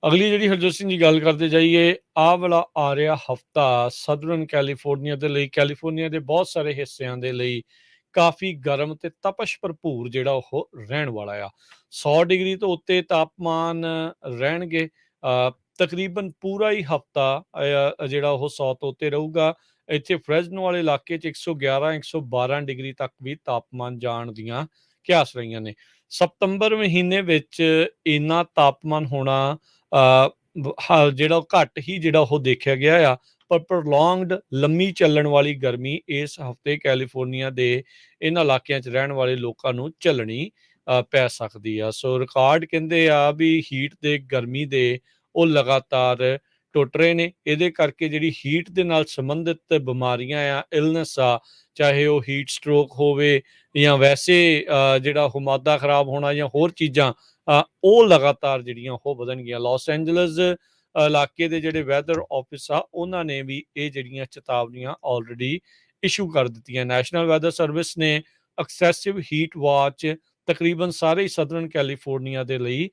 ਅਗਲੀ ਜਿਹੜੀ ਹਰਜੋਤ ਸਿੰਘ ਜੀ ਗੱਲ ਕਰਦੇ ਜਾਈਏ, ਆਹ ਵਾਲਾ ਆ ਰਿਹਾ ਹਫ਼ਤਾ ਸਦਰਨ ਕੈਲੀਫੋਰਨੀਆ ਦੇ ਲਈ, ਕੈਲੀਫੋਰਨੀਆ ਦੇ ਬਹੁਤ ਸਾਰੇ ਹਿੱਸਿਆਂ ਦੇ ਲਈ ਕਾਫੀ ਗਰਮ ਤੇ ਤਪਸ਼ ਭਰਪੂਰ ਜਿਹੜਾ ਉਹ ਰਹਿਣ ਵਾਲਾ ਆ। 100 ਡਿਗਰੀ ਤੋਂ ਉੱਤੇ ਤਾਪਮਾਨ ਰਹਿਣਗੇ। ਤਕਰੀਬਨ ਪੂਰਾ ਹੀ ਹਫ਼ਤਾ ਜਿਹੜਾ ਉਹ 100 ਤੋਂ ਉੱਤੇ ਰਹੂਗਾ। ਇੱਥੇ ਫਰੈਜ਼ਨੋ ਵਾਲੇ ਇਲਾਕੇ 'ਚ 111 112 ਡਿਗਰੀ ਤੱਕ ਵੀ ਤਾਪਮਾਨ ਜਾਣ ਦੀਆਂ ਕਿਆਸ ਰਹੀਆਂ ਨੇ। ਸਤੰਬਰ ਮਹੀਨੇ ਵਿੱਚ ਇੰਨਾ ਤਾਪਮਾਨ ਹੋਣਾ ਜਿਹੜਾ ਉਹ ਘੱਟ ਹੀ ਜਿਹੜਾ ਉਹ ਦੇਖਿਆ ਗਿਆ ਆ। ਪਰ ਪ੍ਰੋਲੋਂਗਡ ਲੰਮੀ ਚੱਲਣ ਵਾਲੀ ਗਰਮੀ ਇਸ ਹਫ਼ਤੇ ਕੈਲੀਫੋਰਨੀਆ ਦੇ ਇਹਨਾਂ ਇਲਾਕਿਆਂ 'ਚ ਰਹਿਣ ਵਾਲੇ ਲੋਕਾਂ ਨੂੰ ਝੱਲਣੀ ਪੈ ਸਕਦੀ ਆ। ਸੋ ਰਿਕਾਰਡ ਕਹਿੰਦੇ ਆ ਵੀ ਹੀਟ ਦੇ ਗਰਮੀ ਦੇ ਉਹ ਲਗਾਤਾਰ ਟੁੱਟ ਰਹੇ ਨੇ। ਇਹਦੇ ਕਰਕੇ ਜਿਹੜੀ ਹੀਟ ਦੇ ਨਾਲ ਸੰਬੰਧਿਤ ਬਿਮਾਰੀਆਂ ਆ, ਇਲਨੈਸ ਆ, ਚਾਹੇ ਉਹ ਹੀਟ ਸਟ੍ਰੋਕ ਹੋਵੇ ਜਾਂ ਵੈਸੇ ਜਿਹੜਾ ਉਹ ਮਾਦਾ ਖਰਾਬ ਹੋਣਾ ਜਾਂ ਹੋਰ ਚੀਜ਼ਾਂ, ਉਹ ਲਗਾਤਾਰ ਜਿਹੜੀਆਂ ਉਹ ਵਧਣਗੀਆਂ। ਲਾਸ ਐਂਜਲਸ ਇਲਾਕੇ ਦੇ ਜਿਹੜੇ ਵੈਦਰ ਆਫਿਸ ਆ, ਉਹਨਾਂ ਨੇ ਵੀ ਇਹ ਜਿਹੜੀਆਂ ਚੇਤਾਵਨੀਆਂ ਆਲਰੇਡੀ ਇਸ਼ੂ ਕਰ ਦਿੱਤੀਆਂ। ਨੈਸ਼ਨਲ ਵੈਦਰ ਸਰਵਿਸ ਨੇ ਐਕਸੈਸਿਵ ਹੀਟ ਵਾਚ ਤਕਰੀਬਨ ਸਾਰੇ ਹੀ ਸਦਰਨ ਕੈਲੀਫੋਰਨੀਆ ਦੇ ਲਈ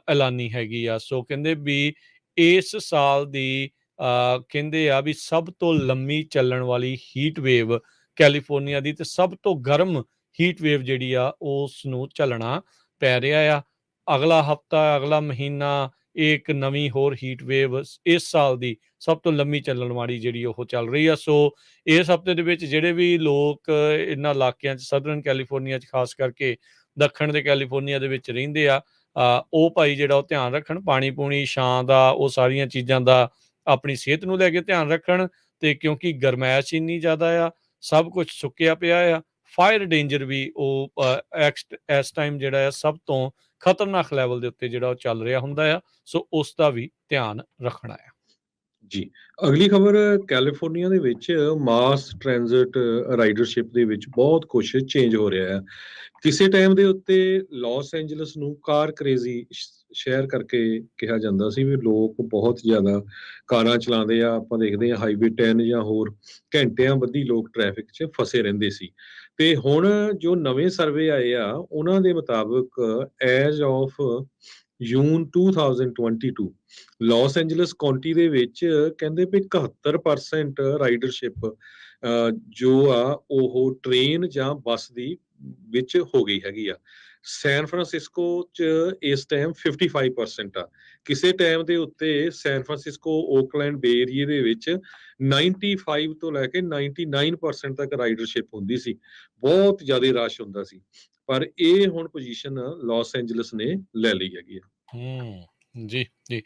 ਐਲਾਨੀ ਹੈਗੀ ਆ। ਸੋ ਕਹਿੰਦੇ ਵੀ ਇਸ ਸਾਲ ਦੀ ਕਹਿੰਦੇ ਆ ਵੀ ਸਭ ਤੋਂ ਲੰਮੀ ਚੱਲਣ ਵਾਲੀ ਹੀਟ ਵੇਵ ਕੈਲੀਫੋਰਨੀਆ ਦੀ, ਤੇ ਸਭ ਤੋਂ ਗਰਮ ਹੀਟ ਵੇਵ ਜਿਹੜੀ ਆ ਉਸ ਨੂੰ ਝੱਲਣਾ ਪੈ ਰਿਹਾ ਆ। ਅਗਲਾ ਹਫ਼ਤਾ, ਅਗਲਾ ਮਹੀਨਾ, ਇਹ ਇੱਕ ਨਵੀਂ ਹੋਰ ਹੀਟ ਵੇਵ ਇਸ ਸਾਲ ਦੀ ਸਭ ਤੋਂ ਲੰਮੀ ਚੱਲਣ ਵਾਲੀ ਜਿਹੜੀ ਉਹ ਚੱਲ ਰਹੀ ਆ। ਸੋ ਇਸ ਹਫ਼ਤੇ ਦੇ ਵਿੱਚ ਜਿਹੜੇ ਵੀ ਲੋਕ ਇਹਨਾਂ ਇਲਾਕਿਆਂ 'ਚ ਸਦਰਨ ਕੈਲੀਫੋਰਨੀਆ 'ਚ ਖਾਸ ਕਰਕੇ ਦੱਖਣ ਦੇ ਕੈਲੀਫੋਰਨੀਆ ਦੇ ਵਿੱਚ ਰਹਿੰਦੇ ਆ, ਉਹ ਭਾਈ ਜਿਹੜਾ ਉਹ ਧਿਆਨ ਰੱਖਣ, ਪਾਣੀ ਪੂਣੀ, ਛਾਂ ਦਾ, ਉਹ ਸਾਰੀਆਂ ਚੀਜ਼ਾਂ ਦਾ ਆਪਣੀ ਸਿਹਤ ਨੂੰ ਲੈ ਕੇ ਧਿਆਨ ਰੱਖਣ। ਤੇ ਕਿਉਂਕਿ ਗਰਮੈਸ਼ ਇੰਨੀ ਜ਼ਿਆਦਾ ਆ, ਸਭ ਕੁਝ ਸੁੱਕਿਆ ਪਿਆ ਆ, ਫਾਇਰ ਡੇਂਜਰ ਵੀ ਉਹ ਇਸ ਟਾਈਮ ਜਿਹੜਾ ਆ ਸਭ ਤੋਂ ਖਤਰਨਾਕ ਲੈਵਲ ਦੇ ਉੱਤੇ ਜਿਹੜਾ ਉਹ ਚੱਲ ਰਿਹਾ ਹੁੰਦਾ ਆ। ਸੋ ਉਸ ਦਾ ਵੀ ਧਿਆਨ ਰੱਖਣਾ ਆ। ਜੀ, ਅਗਲੀ ਖਬਰ ਕੈਲੀਫੋਰਨੀਆ ਦੇ ਵਿੱਚ ਮਾਸ ਟ੍ਰਾਂਜ਼ਿਟ ਰਾਈਡਰਸ਼ਿਪ ਦੇ ਵਿੱਚ ਬਹੁਤ ਕੁਛ ਚੇਂਜ ਹੋ ਰਿਹਾ ਹੈ। ਕਿਸੇ ਟਾਈਮ ਦੇ ਉੱਤੇ ਲਾਸ ਐਂਜਲਸ ਨੂੰ ਕਾਰ ਕਰੇਜ਼ੀ ਸ਼ਹਿਰ ਕਰਕੇ ਕਿਹਾ ਜਾਂਦਾ ਸੀ, ਵੀ ਲੋਕ ਬਹੁਤ ਜ਼ਿਆਦਾ ਕਾਰਾਂ ਚਲਾਉਂਦੇ ਆ। ਆਪਾਂ ਦੇਖਦੇ ਹਾਂ ਹਾਈਵੇ 10 ਜਾਂ ਹੋਰ ਘੰਟਿਆਂ ਬੱਧੀ ਲੋਕ ਟ੍ਰੈਫਿਕ 'ਚ ਫਸੇ ਰਹਿੰਦੇ ਸੀ। ਤੇ ਹੁਣ ਜੋ ਨਵੇਂ ਸਰਵੇ ਆਏ ਆ, ਉਹਨਾਂ ਦੇ ਮੁਤਾਬਕ as of June 2022 Los Angeles County ਦੇ ਵਿੱਚ ਕਹਿੰਦੇ ਵੀ 71% ਰਾਈਡਰਸ਼ਿਪ ਜੋ ਆ ਉਹ ਟ੍ਰੇਨ ਜਾਂ ਬੱਸ ਦੀ ਵਿੱਚ ਹੋ ਗਈ ਹੈਗੀ ਆ। ਸੈਨ ਫਰਾਂਸਿਸਕੋ 'ਚ ਇਸ ਟਾਈਮ 55% ਆ। ਕਿਸੇ ਟਾਈਮ ਦੇ ਉੱਤੇ ਸੈਨ ਫਰਾਂਸਿਸਕੋ, ਓਕਲੈਂਡ, ਬੇ ਏਰੀਏ ਦੇ ਵਿੱਚ 95 ਤੋਂ ਲੈ ਕੇ 99% ਤੱਕ ਰਾਈਡਰਸ਼ਿਪ ਹੁੰਦੀ ਸੀ। ਬਹੁਤ ਜ਼ਿਆਦਾ ਰਸ਼ ਹੁੰਦਾ ਸੀ। ਪਰ ਇਹ ਹੁਣ ਪੋਜੀਸ਼ਨ ਲਾਸ ਐਂਜਲਸ ਨੇ ਲੈ ਲਈ ਹੈਗੀ ਆ। ਜੀ, ਜੀ।